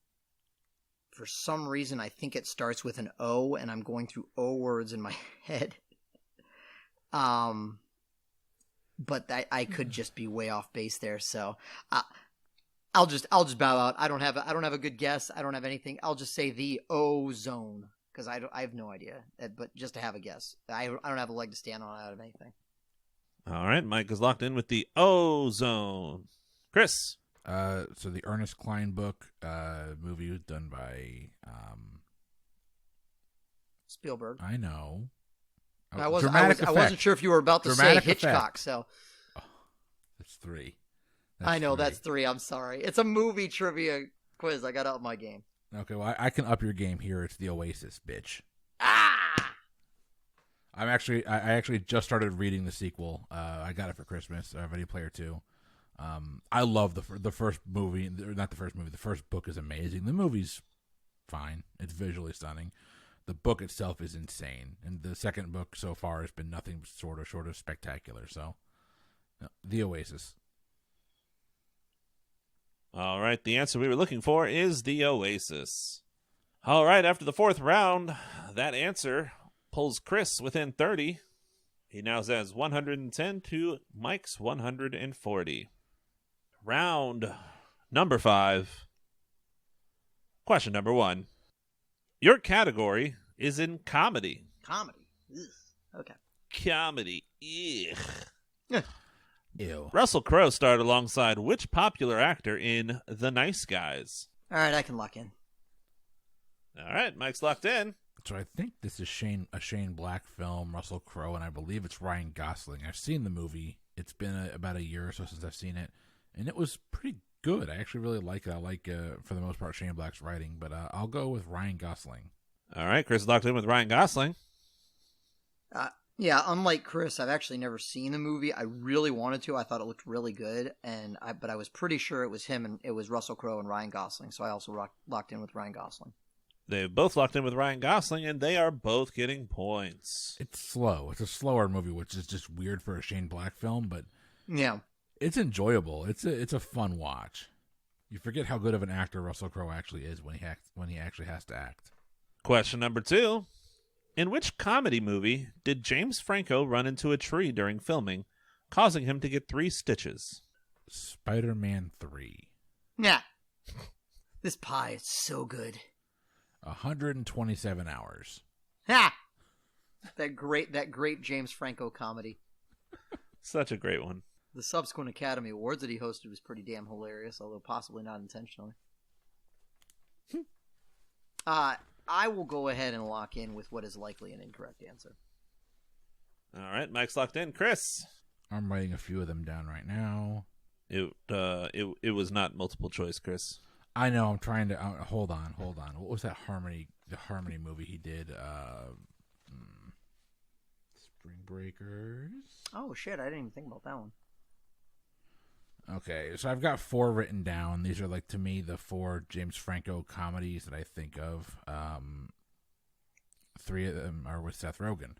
For some reason, I think it starts with an O, and I'm going through O words in my head. But I could just be way off base there, so I'll just bow out. I don't have a good guess. I don't have anything. I'll just say the ozone because I have no idea. But just to have a guess, I don't have a leg to stand on out of anything. All right. Mike is locked in with the ozone. Chris. So the Ernest Cline book movie was done by Spielberg. I know. I wasn't sure if you were about to say Hitchcock. Effect. So That's 3. I know that's 3. I'm sorry. It's a movie trivia quiz. I got to up my game. Okay, well I can up your game here. It's the Oasis, bitch. Ah! I actually just started reading the sequel. I got it for Christmas. Ready Player 2. I love the first movie. Not the first movie. The first book is amazing. The movie's fine. It's visually stunning. The book itself is insane, and the second book so far has been nothing short of spectacular. So, The Oasis. All right, the answer we were looking for is The Oasis. All right, after the fourth round, that answer pulls Chris within 30. He now has 110 to Mike's 140. Round number 5. Question number 1. Your category is in comedy. Comedy. Ugh. Okay. Comedy. Ugh. Ew. Russell Crowe starred alongside which popular actor in The Nice Guys? All right, I can lock in. All right, Mike's locked in. So I think this is a Shane Black film, Russell Crowe, and I believe it's Ryan Gosling. I've seen the movie. It's been about a year or so since I've seen it, and it was pretty good. I actually really like it. I like, for the most part, Shane Black's writing, but I'll go with Ryan Gosling. All right, Chris is locked in with Ryan Gosling. Yeah, unlike Chris, I've actually never seen the movie. I really wanted to. I thought it looked really good, but I was pretty sure it was him, and it was Russell Crowe and Ryan Gosling, so I also locked in with Ryan Gosling. They've both locked in with Ryan Gosling, and they are both getting points. It's slow. It's a slower movie, which is just weird for a Shane Black film, but yeah, it's enjoyable. It's a fun watch. You forget how good of an actor Russell Crowe actually is when he actually has to act. Question number 2. In which comedy movie did James Franco run into a tree during filming, causing him to get 3 stitches? Spider-Man 3. Yeah. This pie is so good. 127 hours. Ha! That great James Franco comedy. Such a great one. The subsequent Academy Awards that he hosted was pretty damn hilarious, although possibly not intentionally. I will go ahead and lock in with what is likely an incorrect answer. All right, Mike's locked in. Chris? I'm writing a few of them down right now. It was not multiple choice, Chris. I know. I'm trying to hold on. What was that the Harmony movie he did? Spring Breakers. Oh shit! I didn't even think about that one. Okay, so I've got 4 written down. These are, like, to me, the 4 James Franco comedies that I think of. 3 of them are with Seth Rogen.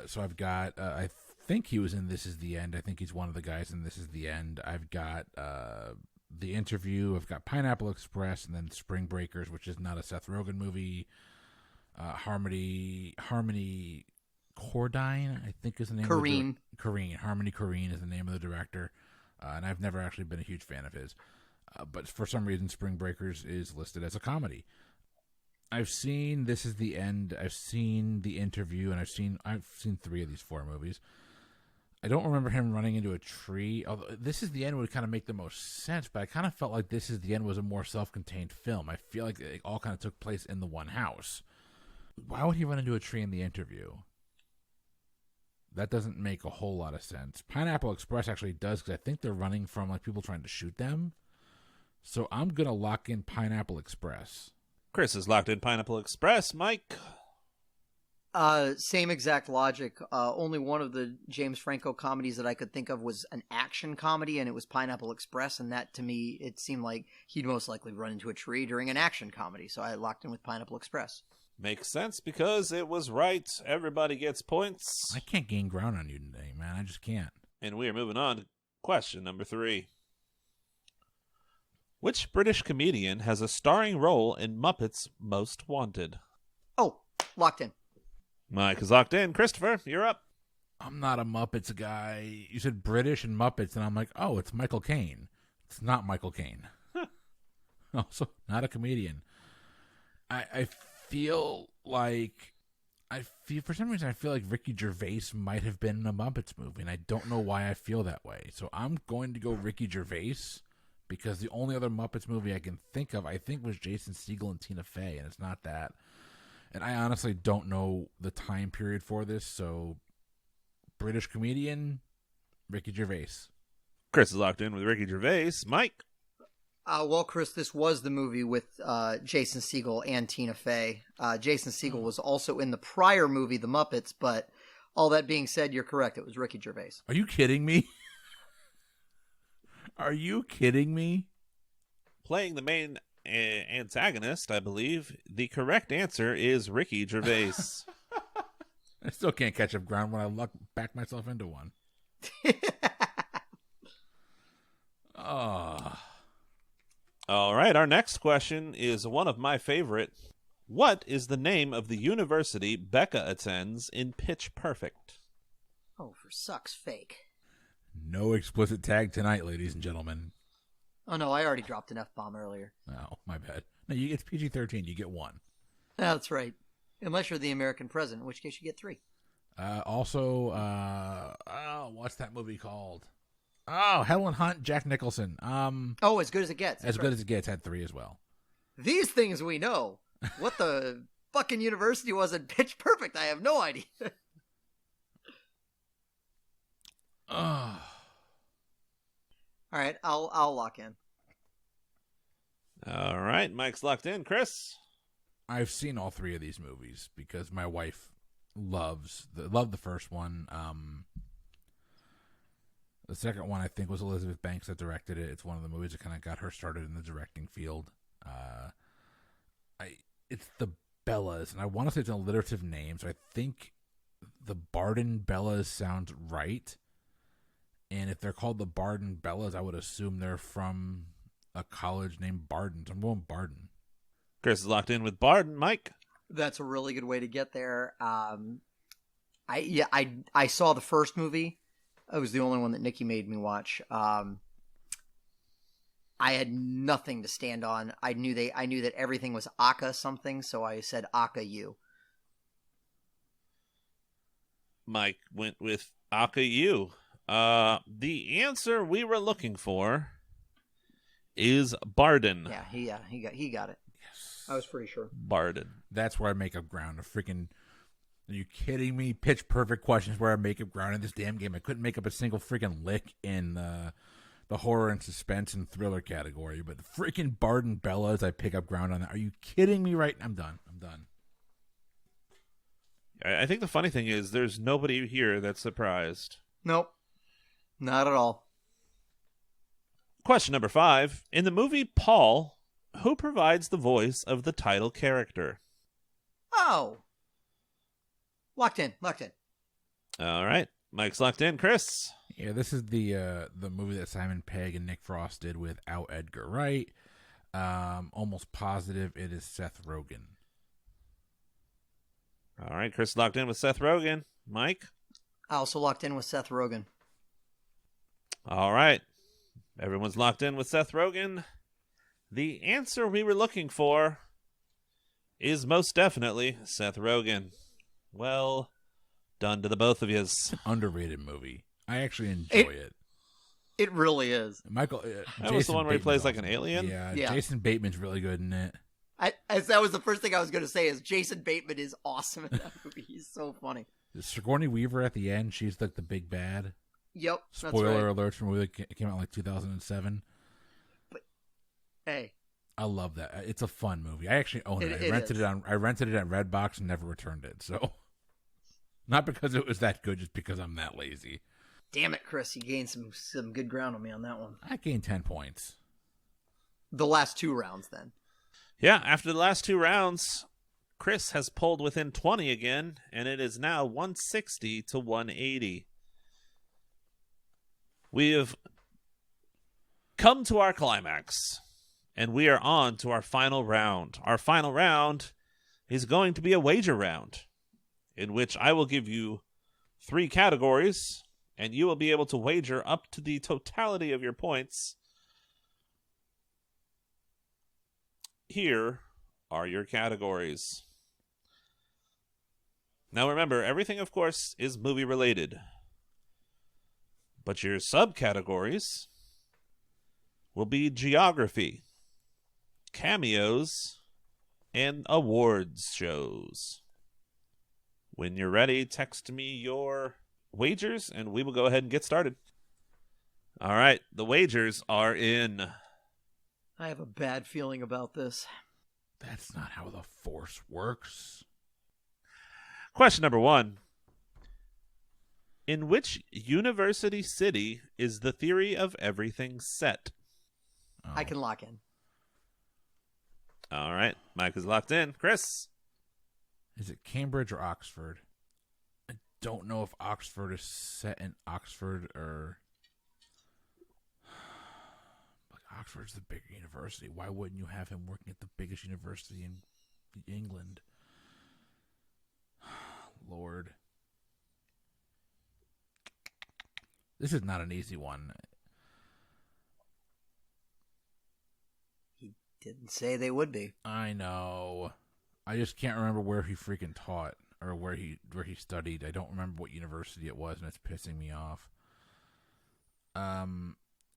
So I've got, I think he was in This Is the End. I think he's one of the guys in This Is the End. I've got The Interview. I've got Pineapple Express, and then Spring Breakers, which is not a Seth Rogen movie. Harmony Corrine, I think is the name of the Corrine. Harmony Corrine is the name of the director. And I've never actually been a huge fan of his. But for some reason, Spring Breakers is listed as a comedy. I've seen This Is the End. I've seen The Interview, and I've seen 3 of these 4 movies. I don't remember him running into a tree. Although This Is the End would kind of make the most sense, but I kind of felt like This Is the End was a more self-contained film. I feel like it all kind of took place in the one house. Why would he run into a tree in The Interview? That doesn't make a whole lot of sense. Pineapple Express actually does, because I think they're running from, like, people trying to shoot them. So I'm going to lock in Pineapple Express. Chris is locked in Pineapple Express. Mike? Same exact logic. Only one of the James Franco comedies that I could think of was an action comedy, and it was Pineapple Express, and that, to me, it seemed like he'd most likely run into a tree during an action comedy, so I locked in with Pineapple Express. Makes sense because it was right. Everybody gets points. I can't gain ground on you today, man. I just can't. And we are moving on to question number 3. Which British comedian has a starring role in Muppets Most Wanted? Oh, locked in. Mike is locked in. Christopher, you're up. I'm not a Muppets guy. You said British and Muppets, and I'm like, oh, it's Michael Caine. It's not Michael Caine. Also, not a comedian. I feel like for some reason I feel like Ricky Gervais might have been in a Muppets movie, and I don't know why I feel that way. So I'm going to go Ricky Gervais, because the only other Muppets movie I can think of, I think, was Jason Segel and Tina Fey, and it's not that. And I honestly don't know the time period for this, so British comedian, Ricky Gervais. Chris is locked in with Ricky Gervais. Mike? Well, Chris, this was the movie with Jason Segel and Tina Fey. Jason Segel was also in the prior movie, The Muppets, but All that being said, you're correct. It was Ricky Gervais. Are you kidding me? Are you kidding me? Playing the main antagonist, I believe, the correct answer is Ricky Gervais. I still can't catch up ground when I back myself into one. Oh. All right, our next question is one of my favorite. What is the name of the university Becca attends in Pitch Perfect? Oh, for suck's fake. No explicit tag tonight, ladies and gentlemen. Oh, no, I already dropped an F-bomb earlier. Oh, my bad. No, you get PG-13. You get 1. That's right. Unless you're the American president, in which case you get 3. What's that movie called? Oh, Helen Hunt, Jack Nicholson. As good as it gets. As good as it gets had 3 as well. These things we know. What the fucking university was in Pitch Perfect, I have no idea. Oh. All right, I'll lock in. All right, Mike's locked in. Chris? I've seen all 3 of these movies because my wife loved the first one. The second one, I think, was Elizabeth Banks that directed it. It's one of the movies that kind of got her started in the directing field. It's the Bellas, and I want to say it's an alliterative name, so I think the Barden Bellas sounds right. And if they're called the Barden Bellas, I would assume they're from a college named Barden. So I'm going Barden. Chris is locked in with Barden. Mike? That's a really good way to get there. I saw the first movie. It was the only one that Nikki made me watch. I had nothing to stand on. I knew that everything was Aka something, so I said Aka U. Mike went with Aka U. The answer we were looking for is Barden. Yeah, he got it. Yes. I was pretty sure. Barden. That's where I make up ground. Are you kidding me? Pitch Perfect questions where I make up ground in this damn game. I couldn't make up a single freaking lick in the horror and suspense and thriller category, but the freaking Barden Bellas, I pick up ground on that. Are you kidding me? Right? I'm done. I think the funny thing is there's nobody here that's surprised. Nope. Not at all. Question number 5. In the movie Paul, who provides the voice of the title character? Oh. Locked in. All right. Mike's locked in. Chris? Yeah, this is the movie that Simon Pegg and Nick Frost did without Edgar Wright. Almost positive it is Seth Rogen. All right. Chris locked in with Seth Rogen. Mike? I also locked in with Seth Rogen. All right. Everyone's locked in with Seth Rogen. The answer we were looking for is most definitely Seth Rogen. Well done to the both of yous. Underrated movie. I actually enjoy it. It really is. Michael. That was the one where he plays like an alien? Yeah, Yeah. Jason Bateman's really good in it. That was the first thing I was going to say is Jason Bateman is awesome in that movie. He's so funny. Sigourney Weaver at the end, she's like the big bad. Yep. Spoiler that's right. alert from a movie that came out in like 2007. But, hey. I love that. It's a fun movie. I actually own it. I rented it at Redbox and never returned it. So not because it was that good, just because I'm that lazy. Damn it, Chris. You gained some good ground on me on that one. I gained 10 points. The last 2 rounds, then. Yeah, after the last 2 rounds, Chris has pulled within 20 again, and it is now 160 to 180. We have come to our climax, and we are on to our final round. Our final round is going to be a wager round, in which I will give you 3 categories, and you will be able to wager up to the totality of your points. Here are your categories. Now remember, everything, of course, is movie-related. But your subcategories will be geography, cameos, and awards shows. When you're ready, text me your wagers, and we will go ahead and get started. All right, the wagers are in. I have a bad feeling about this. That's not how the Force works. Question number 1. In which university city is the theory of everything set? Oh. I can lock in. All right. Mike is locked in. Chris? Is it Cambridge or Oxford? I don't know if Oxford is set in Oxford or... Like, Oxford's the bigger university. Why wouldn't you have him working at the biggest university in England? Lord. This is not an easy one. He didn't say they would be. I know. I just can't remember where he freaking taught or where he studied. I don't remember what university it was, and it's pissing me off.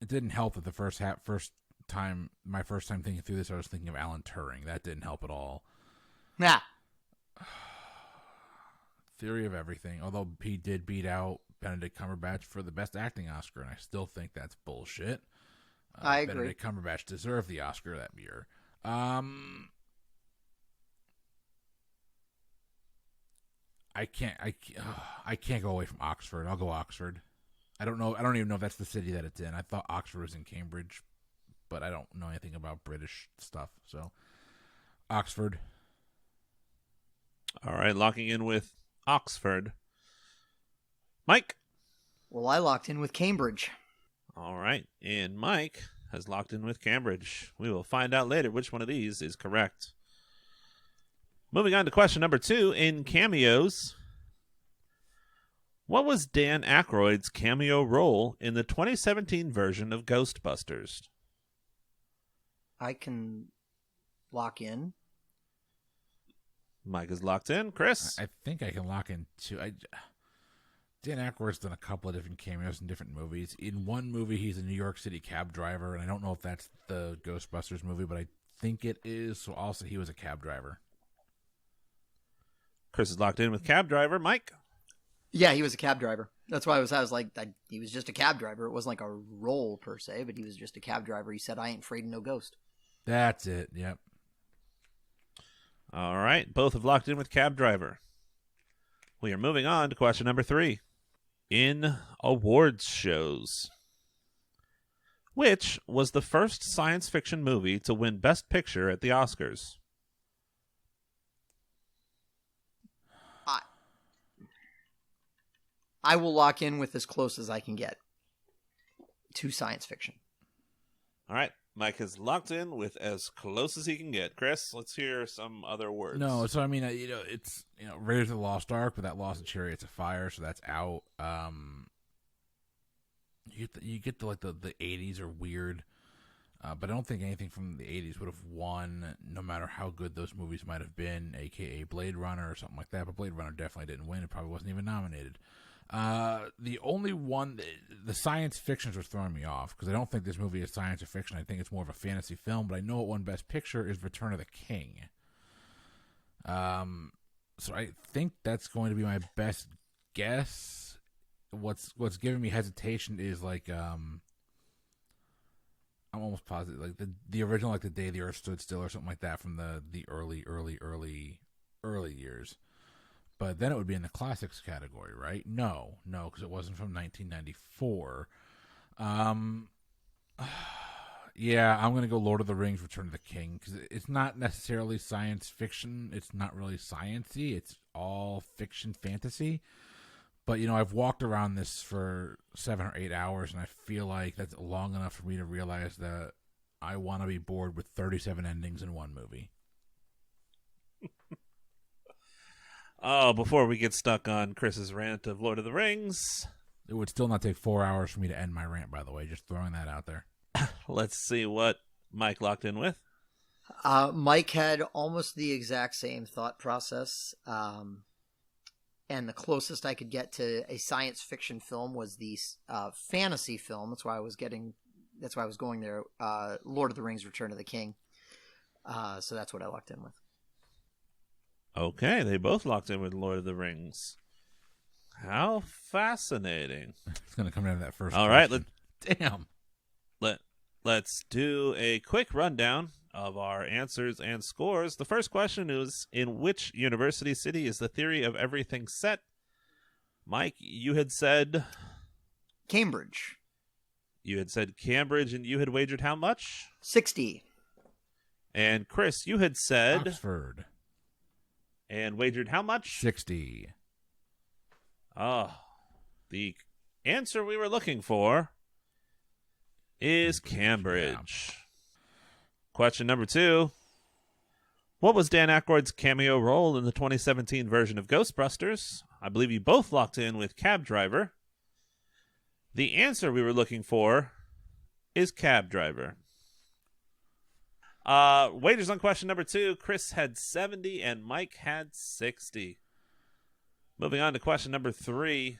It didn't help that the first time thinking through this, I was thinking of Alan Turing. That didn't help at all. Nah. Theory of Everything. Although he did beat out Benedict Cumberbatch for the Best Acting Oscar, and I still think that's bullshit. I agree. Benedict Cumberbatch deserved the Oscar that year. I can't go away from Oxford. I'll go Oxford. I don't know. I don't even know if that's the city that it's in. I thought Oxford was in Cambridge, but I don't know anything about British stuff. So, Oxford. All right. Locking in with Oxford. Mike? Well, I locked in with Cambridge. All right. And Mike has locked in with Cambridge. We will find out later which one of these is correct. Moving on to question number 2. In cameos, what was Dan Aykroyd's cameo role in the 2017 version of Ghostbusters? I can lock in. Mike is locked in. Chris? I think I can lock in too. Dan Aykroyd's done a couple of different cameos in different movies. In one movie, he's a New York City cab driver, and I don't know if that's the Ghostbusters movie, but I think it is. So also, he was a cab driver. Chris is locked in with cab driver. Mike? Yeah, he was a cab driver. That's why I was like, he was just a cab driver. It wasn't like a role per se, but he was just a cab driver. He said, I ain't afraid of no ghost. That's it. Yep. All right. Both have locked in with cab driver. We are moving on to question number 3. In awards shows, which was the first science fiction movie to win Best Picture at the Oscars? I will lock in with as close as I can get to science fiction. All right. Mike has locked in with as close as he can get. Chris, let's hear some other words. No, so I mean, it's Raiders of the Lost Ark, but that lost in Chariots of Fire, so that's out. You get the 80s are weird, but I don't think anything from the 80s would have won, no matter how good those movies might have been, aka Blade Runner or something like that. But Blade Runner definitely didn't win; it probably wasn't even nominated. The only one, the science fictions was throwing me off because I don't think this movie is science or fiction. I think it's more of a fantasy film, but I know it won Best Picture is Return of the King. So I think that's going to be my best guess. What's giving me hesitation is I'm almost positive the original The Day the Earth Stood Still or something like that from the early years. But then it would be in the classics category, right? No, because it wasn't from 1994. Yeah, I'm going to go Lord of the Rings, Return of the King, because it's not necessarily science fiction. It's not really science-y. It's all fiction fantasy. But, I've walked around this for 7 or 8 hours, and I feel like that's long enough for me to realize that I want to be bored with 37 endings in one movie. Oh, before we get stuck on Chris's rant of Lord of the Rings, it would still not take 4 hours for me to end my rant, by the way. Just throwing that out there. Let's see what Mike locked in with. Mike had almost the exact same thought process. And the closest I could get to a science fiction film was the fantasy film. That's why I was going there. Lord of the Rings, Return of the King. So that's what I locked in with. Okay, they both locked in with Lord of the Rings. How fascinating. It's going to come down to that first All question. right, Damn. Let's do a quick rundown of our answers and scores. The first question is, in which university city is the theory of everything set? Mike, you had said Cambridge. You had said Cambridge, and you had wagered how much? 60. And Chris, you had said Oxford. And wagered how much? 60. Oh, the answer we were looking for is Cambridge. Yeah. Question number 2. What was Dan Aykroyd's cameo role in the 2017 version of Ghostbusters? I believe you both locked in with cab driver. The answer we were looking for is cab driver. Wagers on question number 2. Chris had 70 and Mike had 60. Moving on to question number 3.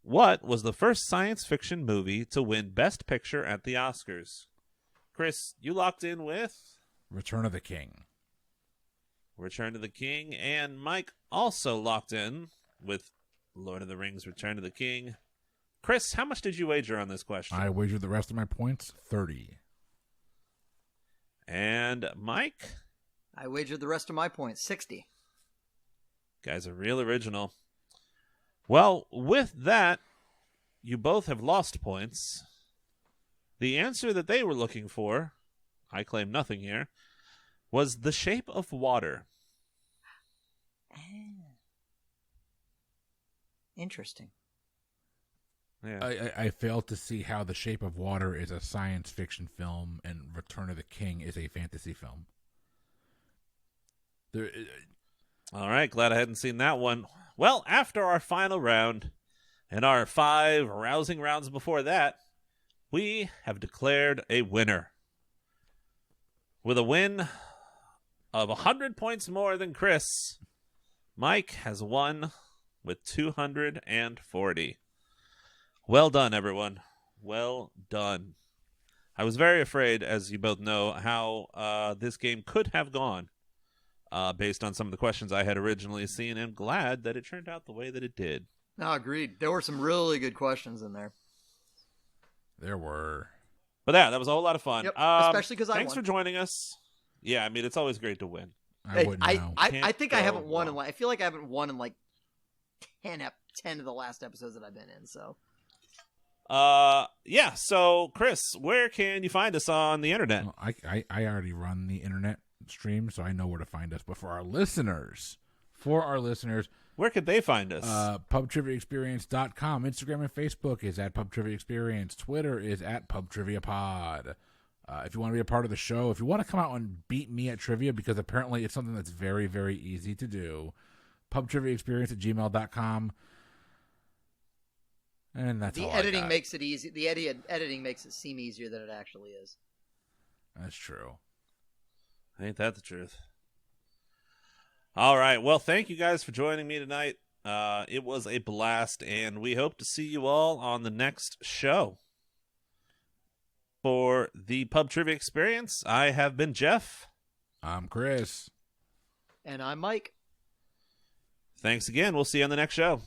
What was the first science fiction movie to win Best Picture at the Oscars? Chris, you locked in with Return of the King. Return of the King, and Mike also locked in with Lord of the Rings, Return of the King. Chris, how much did you wager on this question? I wagered the rest of my points, 30. And Mike? I wagered the rest of my points, 60. Guys are real original. Well, with that, you both have lost points. The answer that they were looking for, I claim nothing here, was The Shape of Water. Interesting. Yeah. I failed to see how The Shape of Water is a science fiction film and Return of the King is a fantasy film. All right, glad I hadn't seen that one. Well, after our final round and our 5 rousing rounds before that, we have declared a winner. With a win of 100 points more than Chris, Mike has won with 240. Well done, everyone. Well done. I was very afraid, as you both know, how this game could have gone based on some of the questions I had originally seen, and glad that it turned out the way that it did. No, agreed. There were some really good questions in there. There were. But that was a whole lot of fun. Yep, especially because I won. Thanks for joining us. Yeah, I mean, it's always great to win. I wouldn't know. I think I haven't won in I feel like I haven't won in like 10 of the last episodes that I've been in, so. Yeah, so Chris, where can you find us on the internet? Well, I already run the internet stream, so I know where to find us. But for our listeners, where could they find us? PubTriviaExperience.com. Instagram and Facebook is at PubTriviaExperience. Twitter is at PubTriviaPod. If you want to be a part of the show, if you want to come out and beat me at trivia, because apparently it's something that's very, very easy to do, PubTriviaExperience@gmail.com. And that's the all editing I got. makes it easy. The editing makes it seem easier than it actually is. That's true. Ain't that the truth? All right. Well, thank you guys for joining me tonight. It was a blast, and we hope to see you all on the next show. For the Pub Trivia Experience, I have been Jeff. I'm Chris. And I'm Mike. Thanks again. We'll see you on the next show.